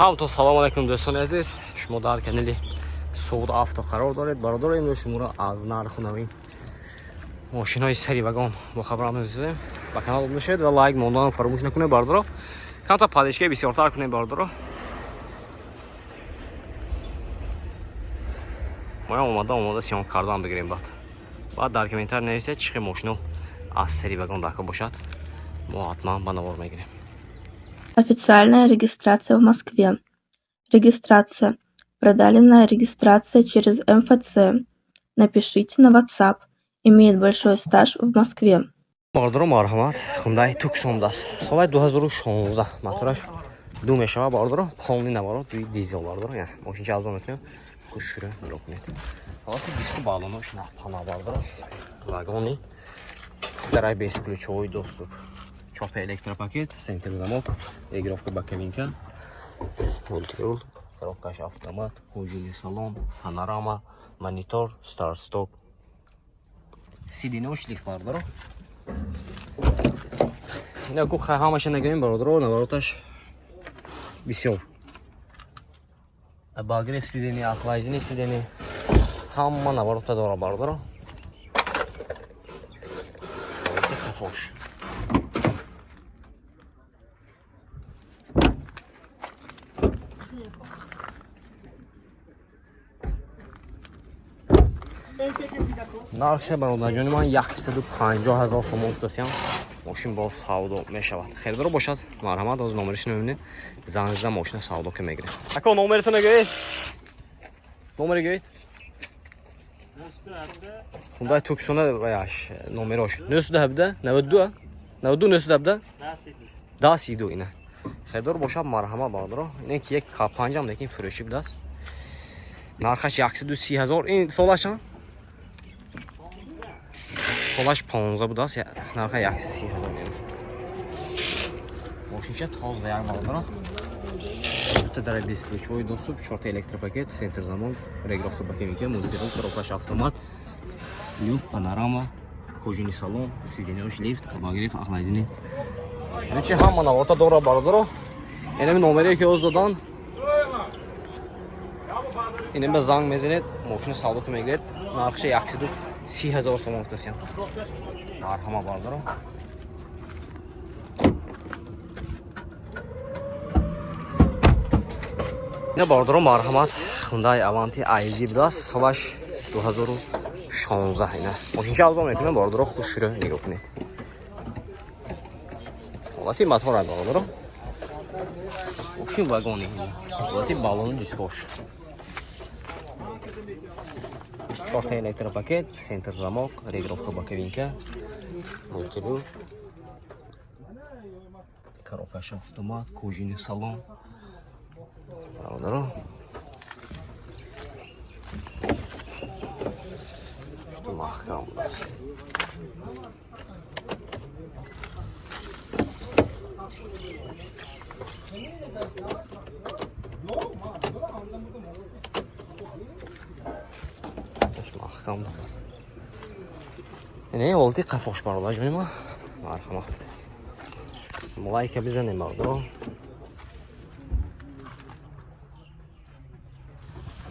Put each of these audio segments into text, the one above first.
همونطور سلام علیکم دوستان عزیز، شما در کانال سعود آفتو قرار دارید. برادر امروز شما را از نرخ نوی ماشین های سری وگان با خبر می‌رسیم. با کانال عضو شید و لایک موندن فراموش نکنید برادر. کام تا پادشگاه بسیارتر کنید برادر. ما اومده سیان کردن بگیریم بعد در کامنتر نویسید چه ماشین از سری وگان داخل باشد، ما حتما با نوار میگیریم. Официальная регистрация в Москве. Регистрация. Продленная регистрация через МФЦ. Напишите на WhatsApp. Имеет большой стаж в Москве. Бардро марҳамат, Hyundai Tucson даст. Соли 2016 мотораш ду мешава бардро, полный наворот, дизель бардро, я машинча арзон мекунем. Хушро нигоҳ кунед. Ҳолати диску балонош напана бардро. Вагони дарай бесключовой доступ. 4 электропакет, центр замок, регулировка боковинка, мультирул, коробка автомат, кожаный салон, панорама, монитор, старт-стоп. Сиденье шлиф бардро. Ина ку ҳамаша нагоим бародаро, навороташ бисёр. Багриф сидени, охлаждение сидени, ҳама наворота дора бародаро. Хафош. нархи бародарҷони ман 150,000 сомон гуфтасиям. Мошин боз савдо мешавад. Херидор бошад, марҳамат, ҳозир номеришро мебинед. Занг зада мошина савдо ки мегиред. Ако номеритон мегӯед? Номери гӯед? Hyundai Tucson яш номерош 917 92 92 917 1032 ина. Херидор бошад, марҳамат бародаро. Ин ки як К5 лекин фурӯшӣ будааст. Нархаш 130,000. Ин солашан? Солаш 15 будааст, нарха 130,000 меёд. Мошинча тоза як бародаро. Тут дарай бесключовой доступ, 4 электропакет, центр замок, регулировка боковинка, мультирул, коробка автомат, люк, панорама, кожаный салон, сиденье, лифт, обогрев, охлаждение. Короче, ҳама наворота дора бародаро. Инами номере ки оз додан. Инами занг мезанед, мошина савдо ки мегиред. Нархаш 130,000 сомон гуфтасиям. Марҳамат бародаро. ина бародаро марҳамат, Hyundai Avanti ID будааст, солаш 2016 ина. Мошинча арзон мекунем бародаро, хушро нигоҳ кунед. ҳолати мотора бародаро. Мошин вагони, ҳолати балони дискош. 4 электропакет, центр замок, регулировка боковинка, мультирул, коробка автомат, кожаный салон. Бародаро. Что махкам у нас. Махкам. Не, волти қафош бародарҷони ма. Марҳамат. Лайка бизанем бародаро.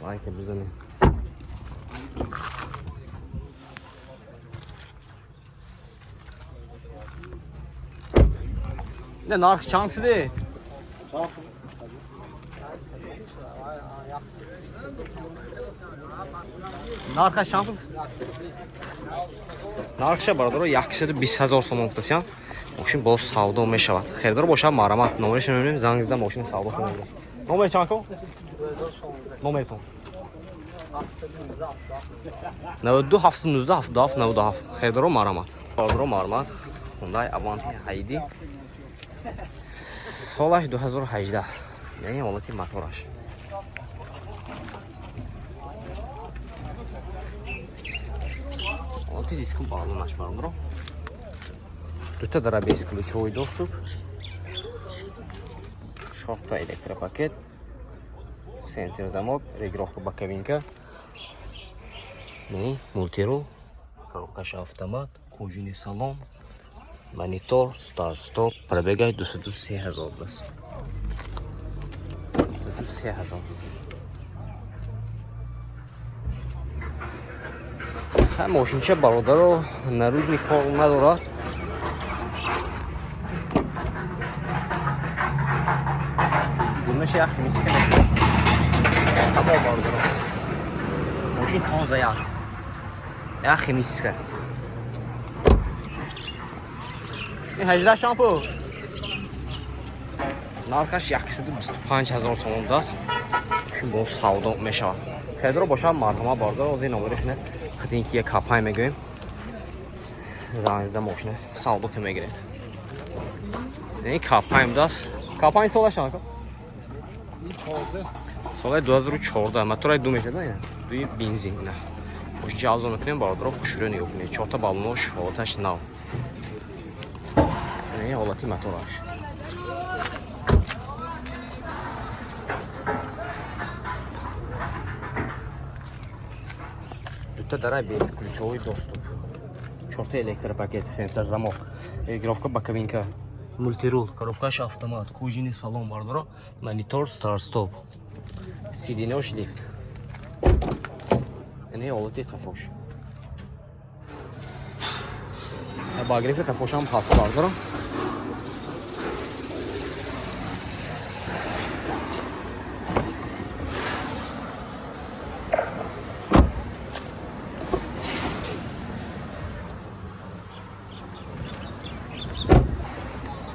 Лайка бизанем. Не, нарх чанд шуде? нархаш чанд шуд? нархаша бародаро 120,000 сомон гуфтасиям. Мошин боз савдо мешавад. Херидор бошад, марҳамат, номеришро мебинем, занг зада мошина савдо кунед. Номер чанд ко? Номертон 92 719 77 97. Херидор марҳамат. Бародаро марҳамат. Hyundai Avanti ID. Солаш 2018. Яъни ҳолати мотораш. Ҳолати диску балонаш бародаро. Дута дара бесключовой доступ. 4 электропакет, центр замок, регулировка боковинка, мультирул, коробка автомат, кожаный салон, монитор, старт-стоп, пробегает 230,000 баст. 30,000. ماشینچه برادر نروژ کار ندارد. گونش یک خمیسی که تمام برادر ماشین تازه یک خمیسی که این 18 شامپو нархаш 125,000 сомон аст. Шин бо савдо мешавад. Хедро боша марҳама бардор ози номеришне хатин ки як капай мегӯем. Занзда мошина савдо ки мегирем. Не капайм даст. Капай сола шака. 14. Сола 2014. Моторай ду мешада я. Дуи бензин на. Бош ҷавзо мекунем бардор хушурӯ нигоҳ кунед. Чорта балонош ҳолаташ нав. Не ҳолати мотораш. Дарай без ключевой доступ. Чёртый электропакет, сенсор замок, регулировка боковинка, мультирул, коробкаш автомат, кожаный салон бардоро, монитор, старт-стоп, сиденёж лифт. Эне олати қафош. Багрифи қафошам ҳаст бардоро.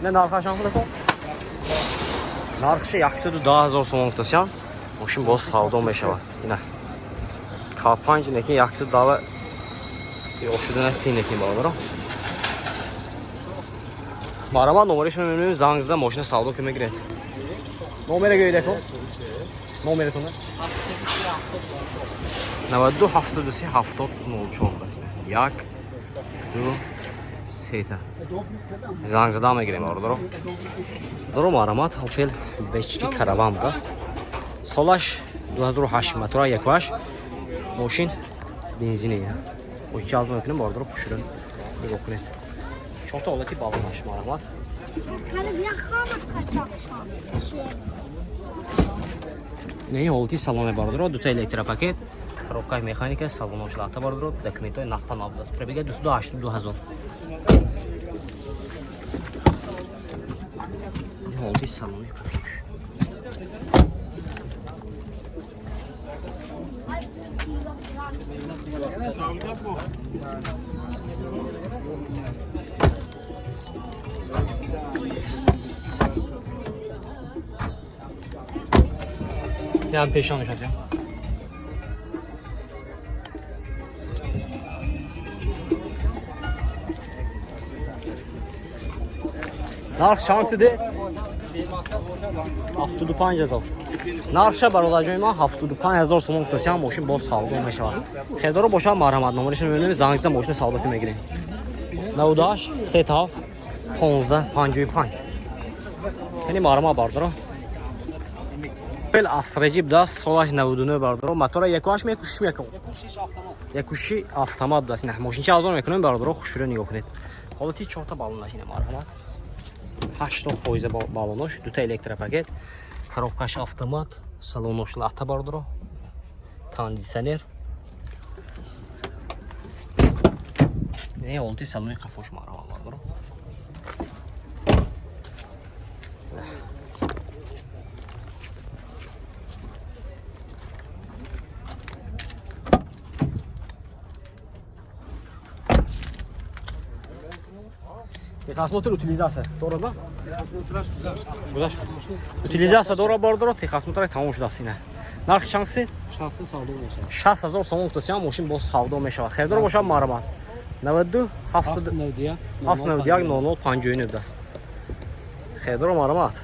نه نرخشان خود کن. نرخش 110,000 سوم گفتم. ماشین باز سودا میشود. اینا. کاپانج نکی 110 اوشیدن تین نکی بالا. مارما نمرش میبینیم زنگ زدم ماشین سودا که میگیره. نمره گویده کن. نمره تونه. 92 73 70 04 یک دو سه زنگ زدم میگیریم آردارو درو معلومات هتل بچی کاروان بودست سالش 2008 موتور یکواش ماشین بنزینیه o iki aldım öpünüm bu arada puşurun bir okunu çok da olaki bağlamış معلومات ne oldu salonu bardaro dut elektropaket коробка механика салон шлата бардро документы нахтан абдас пробега 208 2000 ne oldu salonu kapatmış yani peşan uçacağım. Narx şansıdır. 75,000. Narxa bar olacağım 75,000 so'm g'oftasam moshin boz savdo meshavad. Xedoro bosham marhamat nomerishni me'mim zangizda moshina savdo qilmagiring. 98 37 15 55. Ya'ni marhamat bardoro. Fel asrajib das solash 99 bardoro. Motora yakosh mekush mekon. Yakushi avtomat das. Ne moshincha azon mekunam bardoro xushro nigoh kuned. Holati 4 ta balon mashina marhamat. 80% балонош, 2 электропакет, коробкаш автомат, салонош лата бардро, кондиционер. Не олти салони қафош марава бардро. Техосмотр утилизация. Дора да? Техосмотраш гузашт. Утилизация дора бардро, техосмотр тамом шудааст ина. Нарх шанси? Шанси савдо мешавад. 60,000 сом гуфтасам мошин боз савдо мешавад. Хердор бошам марама. 92 791 00 59 даст. Хердор марамат.